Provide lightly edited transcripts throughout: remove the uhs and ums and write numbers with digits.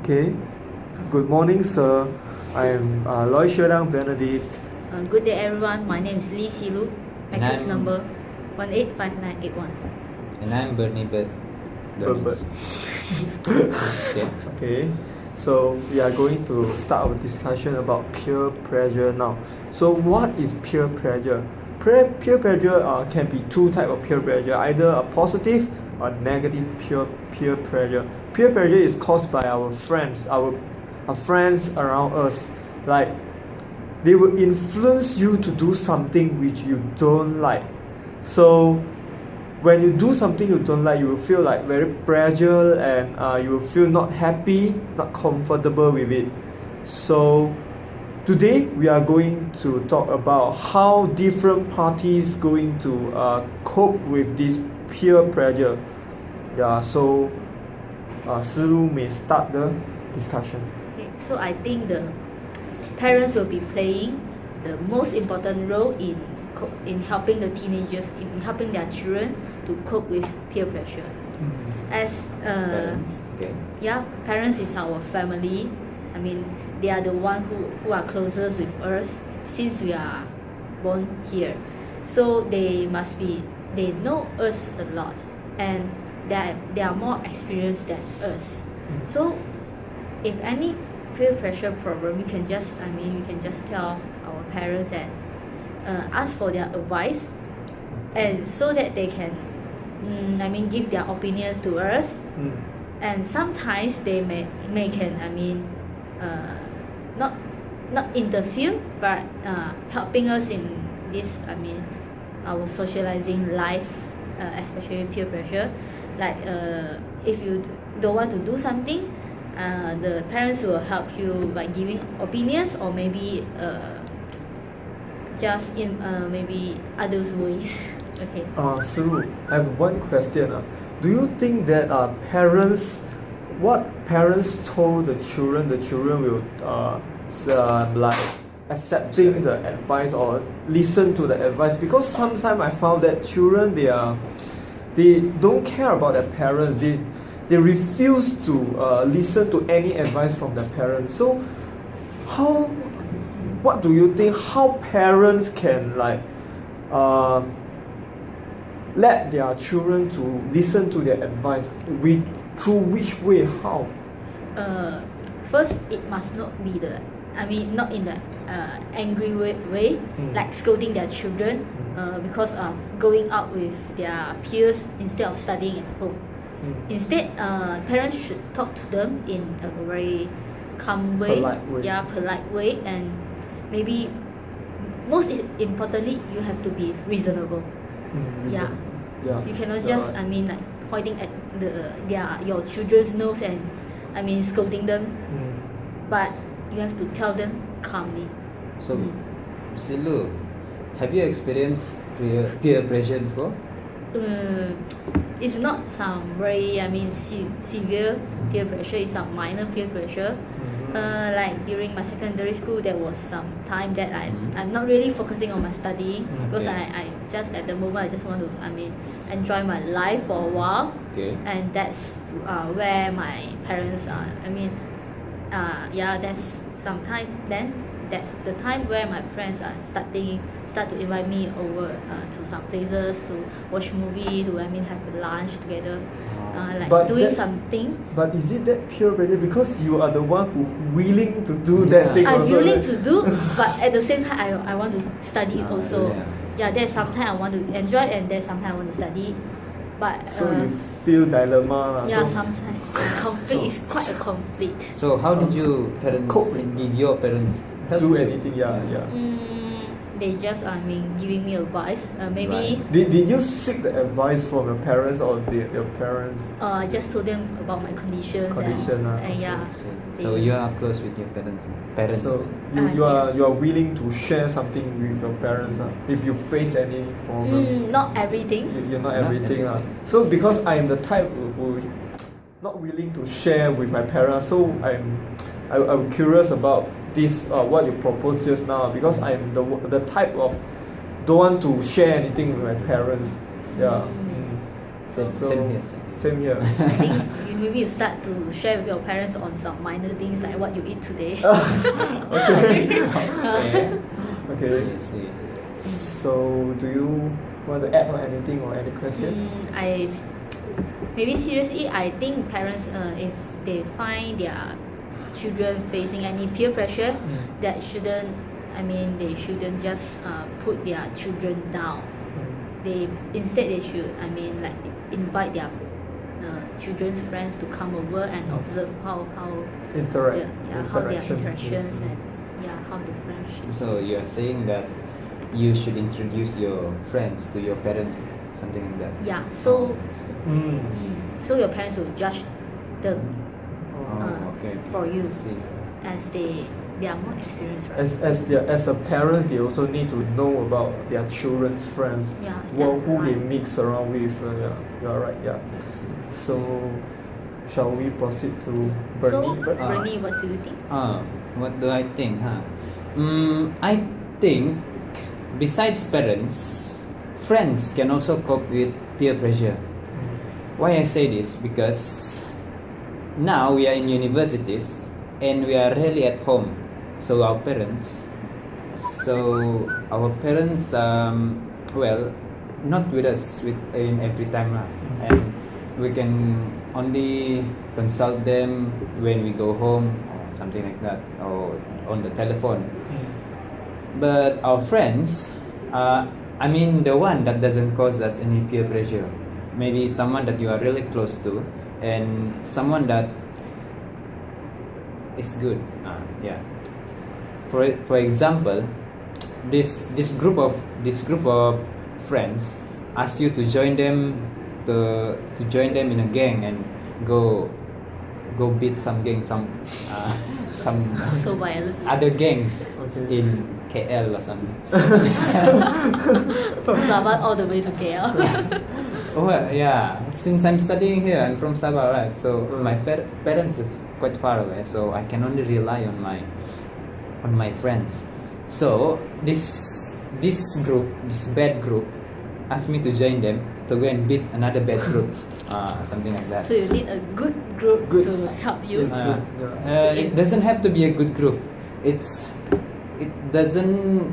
Okay. Good morning, sir. I am Loy Xuedang Benedict. Good day, everyone. My name is Lee Silu. Matrix number 185981. And I'm Bernie Bert. Bert. Okay. Okay. So we are going to start our discussion about peer pressure now. So what is peer pressure? Peer pressure can be two types of peer pressure, either a positive or negative peer pressure. Peer pressure is caused by our friends, our friends around us. Like they will influence you to do something which you don't like. So when you do something you don't like, you will feel like very pressure and you will feel not happy, not comfortable with it. So today we are going to talk about how different parties going to cope with this peer pressure. Yeah, so Silu may start the discussion. Okay, so I think the parents will be playing the most important role in helping the teenagers, in helping their children to cope with peer pressure. As Parents, okay. yeah, parents is our family. I mean, they are the one who are closest with us since we are born here. So they know us a lot, and they are more experienced than us. So if any peer pressure problem, we can just tell our parents that ask for their advice, and so that they can give their opinions to us. And sometimes they may can not interfere, but helping us in this our socializing life, especially peer pressure. Like if you don't want to do something, the parents will help you by giving opinions, or maybe just in maybe others ways. Okay. Silu, I have one question. Do you think that what parents told the children will like accepting the advice or listen to the advice? Because sometimes I found that children they don't care about their parents. They refuse to listen to any advice from their parents. So what do you think, how parents can let their children to listen to their advice? Through which way? How? First, it must not be not in the angry way, like scolding their children because of going out with their peers instead of studying at home. Instead, parents should talk to them in a very calm way, polite way, and maybe most importantly, you have to be reasonable. Yeah, you cannot just pointing at your children's nose and scolding them, but you have to tell them calmly. So, Silu, have you experienced peer pressure before? It's not some very severe peer pressure. It's some minor peer pressure. Like during my secondary school, there was some time that I'm not really focusing on my studying, because I just at the moment I just want to enjoy my life for a while. Okay. And that's where my parents are. That's some time. Then that's the time where my friends are start to invite me over to some places to watch movie, to have lunch together, doing something. But is it that peer pressure because you are the one who willing to do that thing? I'm also, willing right? to do, but at the same time I want to study also. There's sometimes I want to enjoy, and there's sometimes I want to study. But so you feel dilemma. Yeah, sometimes conflict is quite a conflict. So how did your parents do anything? Yeah. They just giving me advice. Maybe Right. Did you seek the advice from your parents or your parents? I just told them about my conditions. And yeah. So you are close with your parents. So you are willing to share something with your parents if you face any problems? Not everything. You're not everything. So because I am the type who not willing to share with my parents, so I'm curious about this what you proposed just now, because I'm the type of don't want to share anything with my parents. Yeah. Same here. Same here. I think maybe you start to share with your parents on some minor things like what you eat today. Okay. Okay. Okay. So, do you want to add on anything or any question? Maybe seriously, I think parents, if they find their children facing any peer pressure, that shouldn't. They shouldn't just put their children down. Instead they should. Invite their children's friends to come over and observe how their interactions and how the friendships. So you are saying that you should introduce your friends to your parents, something like that. Yeah. So so your parents will judge them for you as they are more experienced, right? As a parent, they also need to know about their children's friends, who they mix around with. You are right. Yeah. So, shall we proceed to Bernie? So, Bernie, what do you think? What do I think? I think besides parents, friends can also cope with peer pressure. Why I say this? Because now we are in universities and we are rarely at home. So our parents, not with us in every time lah, and we can only consult them when we go home or something like that, or on the telephone. But our friends, the one that doesn't cause us any peer pressure, maybe someone that you are really close to, and someone that is good. For example, this group of friends ask you to join them in a gang and go beat some so violent. other gangs in KL or something. From Sabah all the way to KL. Since I'm studying here, I'm from Sabah, right? So my parents is quite far away, so I can only rely on my friends. So this bad group asked me to join them to go and beat another bad group, something like that. So you need a good group to help you. It doesn't have to be a good group. It doesn't.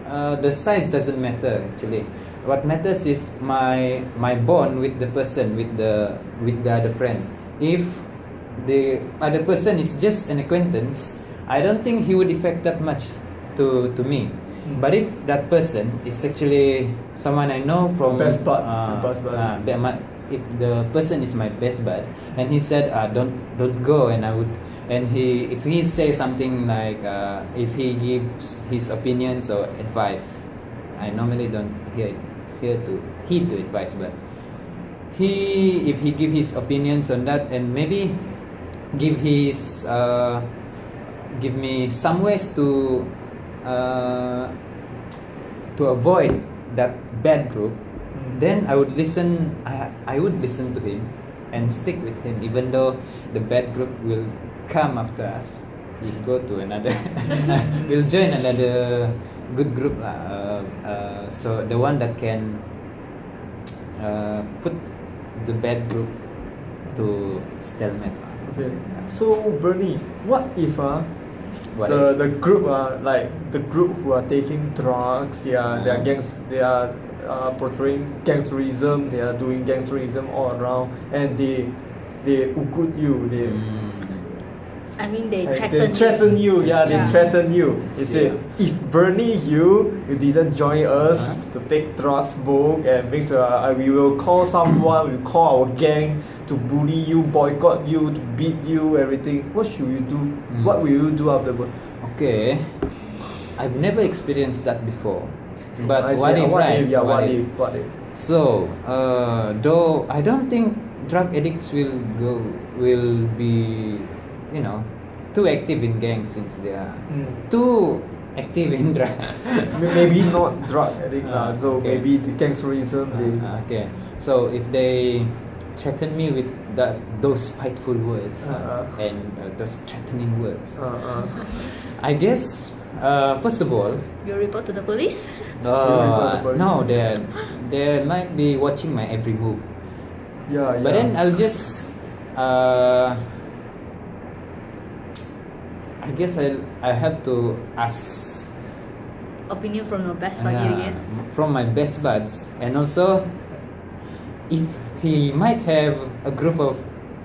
The size doesn't matter actually. What matters is my bond with the person, with the other friend. If the other person is just an acquaintance, I don't think he would affect that much to me. But if that person is actually someone I know from best bud, if the person is my best bud and he said don't go, and if he says something like if he gives his opinions or advice, I normally don't heed to advice, but if he give his opinions on that and maybe give me some ways to avoid that bad group, then I would listen. I would listen to him and stick with him, even though the bad group will come after us. We'll go to another. We'll join another good group, so the one that can put the bad group to stalemate. Okay. So Bernie, what if the group like the group who are taking drugs, they are portraying gangsterism, they are doing gangsterism all around, and they ugut you, they threaten you. They threaten you. They say, if Bernie, you didn't join us to take drugs book, and make sure we will call someone, we call our gang to bully you, boycott you, to beat you, everything. What should you do? What will you do afterward? Okay, I've never experienced that before. But what if? So, though I don't think drug addicts will be, too active in gangs, since they are too active in drug. Maybe not drug addict, so maybe the gangsterism. Okay, so if they threaten me with those spiteful words and those threatening words, I guess first of all, you report to the police. No, they might be watching my every move. Yeah, But yeah. then I'll just I guess I have to ask Opinion from your best buddy again. from my best buds, and also if he might have a group of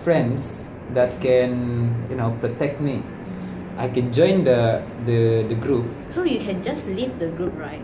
friends that can protect me, I can join the group. So you can just leave the group, right?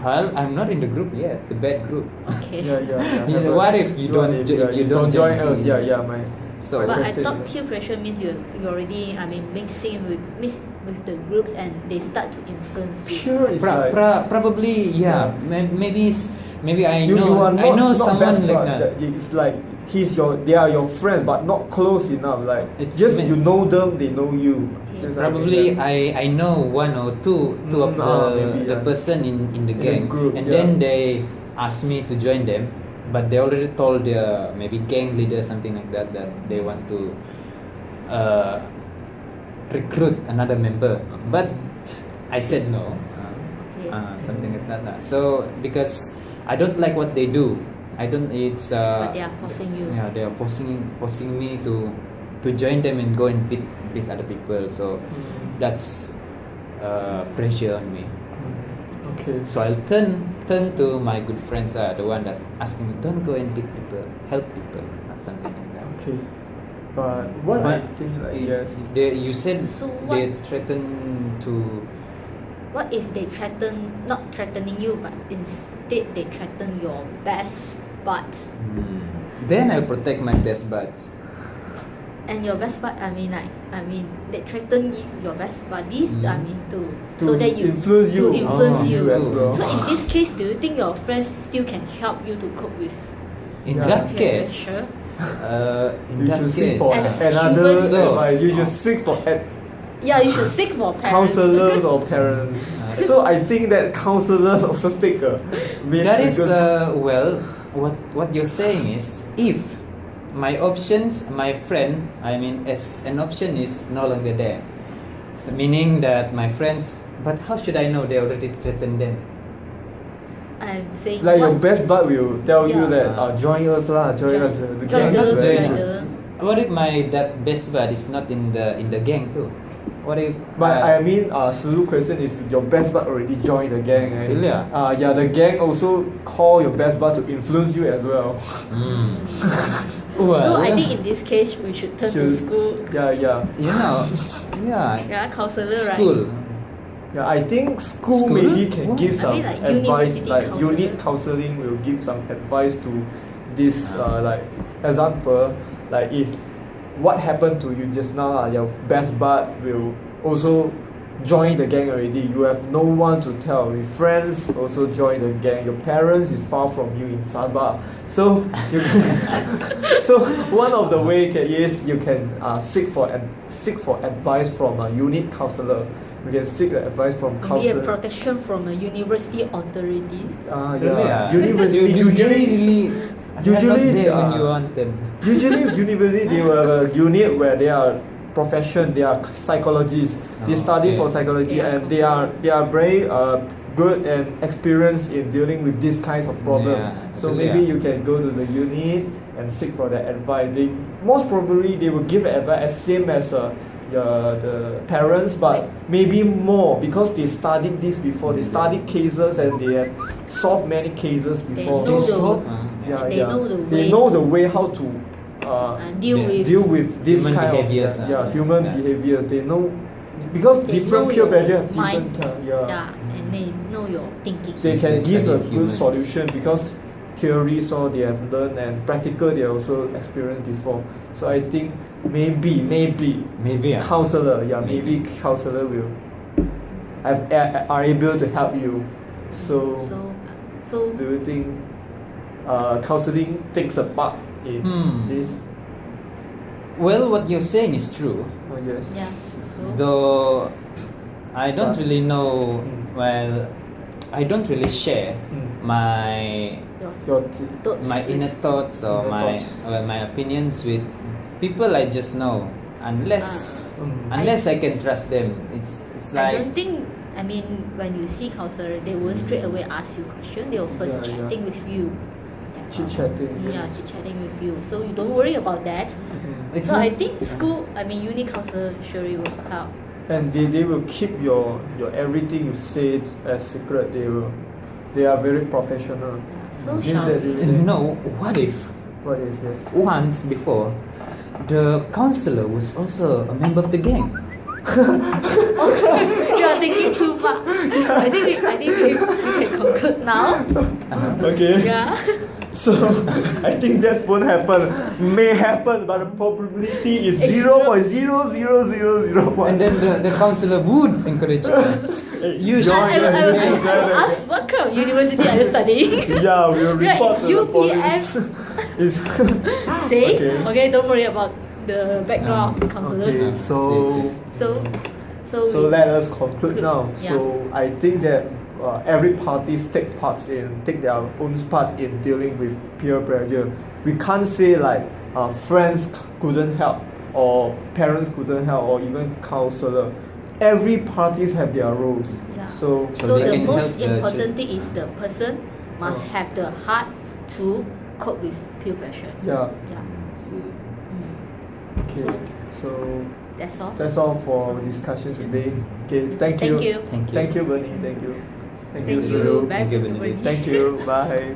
Well, I'm not in the group yet, the bad group. Okay. Yeah, what if you don't join us? his? Yeah, my. So But I question thought is- peer pressure means you already mixing with the groups and they start to influence you. Pure is like probably yeah. Maybe I you know are not, I know not someone best like bud, that. It's like they are your friends, but not close enough. Like It's just meant- you know them, they know you. Okay. Just like Probably that. I know one or two of maybe, the yeah. person in the In the gang, group, and yeah. then they asked me to join them, but they already told their maybe gang leader something like that they want to recruit another member, but I said no, something like that. So because I don't like what they do, I don't. It's But they are forcing you. yeah, they are forcing me to join them and go and beat other people. So that's pressure on me. Okay. So I'll turn to my good friends, the one that asking me, don't go and beat people, help people, something like that. Okay. But what I think like yes. You said So what- they threaten to. What if they not threatening you, but instead they threaten your best buds? Then I'll protect my best buds. And your best bud, they threaten your best buddies, To so that you influence you. to influence Oh. you. as well. So in this case, do you think your friends still can help you to cope with? In Yeah. that peer case, pressure? in You that should seek case, for As another humans, advice. You yes. should seek for Yeah, you should seek for parents. counselors or parents. So I think that counselors also take a main that is because- well, what you're saying is if my options, my friend, as an option is no longer there, so meaning that my friends. But how should I know they already threatened them? I'm saying like your what best bud will tell you Yeah. that join us lah, join us. The gang is join very- the What if that best bud is not in the gang too? What if? But I mean, Sulu question is your best bud already joined the gang, right? Really? Yeah, the gang also call your best bud to influence you as well. Well, So I think in this case we should turn to school. Yeah. Yeah, counselor, right? School. Yeah, I think school School? maybe can What? give I some mean, like advice, university like counselor. unit counseling will give some advice to this, like example, like if what happened to you just now, your best bud will also join the gang already. You have no one to tell. Your friends also join the gang. Your parents is far from you in Sabah, so you can so one of the way is you can seek for advice from a unit counselor. You can seek the advice from Maybe a counselor. protection from a university authority. Really? Yeah. University You usually really usually, not there when you want them. usually university they will have a unit where they are profession, they are psychologists. They Oh, study okay. for psychology They are and they are very good and experienced in dealing with these kinds of problems. Yeah, So actually, maybe yeah. you can go to the unit and seek for that advice. They most probably they will give advice as same as the parents, but maybe more because they studied this before. They studied cases and they have solved many cases before. know the- So, They know the They ways know the to- way how to Deal Yeah. with deal with this Human kind behaviors, of so, human yeah. behaviors. They know because They different know peer your pressure have mind. different and they know your thinking. they Since can they give a study good humans. solution because theory so they have learned and practical they also experienced before. So I think maybe Maybe. counselor, Maybe. maybe counselor will are able to help you. So So do you think counseling takes a part in this? Well, what you're saying is true. Oh yes. yeah. So Though I don't But- really know. Well, I don't really share my Your thoughts my with- inner thoughts or Inner my opinions with people I just know, unless I can trust them. It's I like don't think. When you see counselor, they won't straight away ask you question. They will first Yeah, yeah. chatting with you. Yeah. chit chatting. yeah, chit chatting with you. So you don't worry about that. It's So not- I think school, I mean, uni counselor surely will help. And they will keep your everything you say as secret. They are very professional. Yeah. So Means shall that we? they- what if What is yes? once before the counselor was also a member of the gang? You are thinking too far. I think we can conclude now. Okay. Yeah. So I think that won't happen. May happen, but the probability is It's 0.00001. And then the counselor would encourage you. You Join I the will gang. ask what kind of university are you studying? Yeah, we will Right, report to the UPM. police. It's Say, Okay. okay, don't worry about the background of the counselor. okay. So So let us conclude now. Yeah. So I think that every party take their own part in dealing with peer pressure. We can't say like friends couldn't help or parents couldn't help or even counselor. Every parties have their roles. Yeah. So So they the can most help the important thing is the person must Oh. have the heart to cope with peer pressure. yeah. Yeah. Okay. So That's all. that's all for our discussion today. Okay. Thank you. Thank you. Thank you. Thank you, Bernie. Thank you. Thank you, Thank Suru. you. Thank you, Bye, Benedict. everybody. Thank you. Bye.